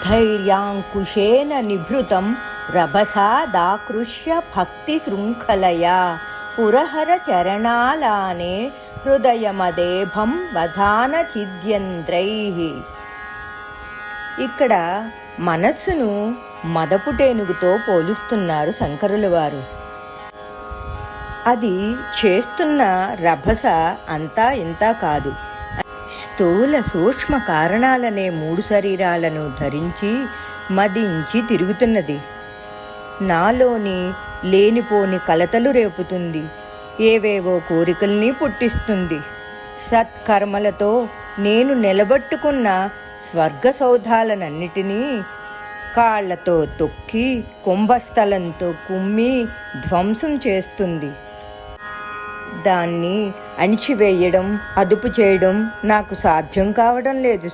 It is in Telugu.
ధైర్యాంకుశేన నిభృతం రభసాదాకృష్య భక్తి శృంఖలయా పురహర చరణాలానే హృదయమదేభం వధాన చిద్యంత్రై. ఇక్కడ మనస్సును మదపుటేనుగుతో పోలుస్తున్నారు శంకరుల వారు. అది చేస్తున్న రభస అంతా ఇంతా కాదు. స్థూల సూక్ష్మ కారణాలనే 3 శరీరాలను ధరించి మదించి తిరుగుతున్నది. నాలోని లేనిపోని కలతలు రేపుతుంది. ఏవేవో కోరికల్ని పుట్టిస్తుంది. సత్కర్మలతో నేను నిలబట్టుకున్న స్వర్గ సౌధాలనన్నిటినీ కాళ్లతో తొక్కి కుంభస్థలంతో కుమ్మి ధ్వంసం చేస్తుంది. దాన్ని అణిచివేయడం, అదుపు చేయడం నాకు సాధ్యం కావడం లేదు.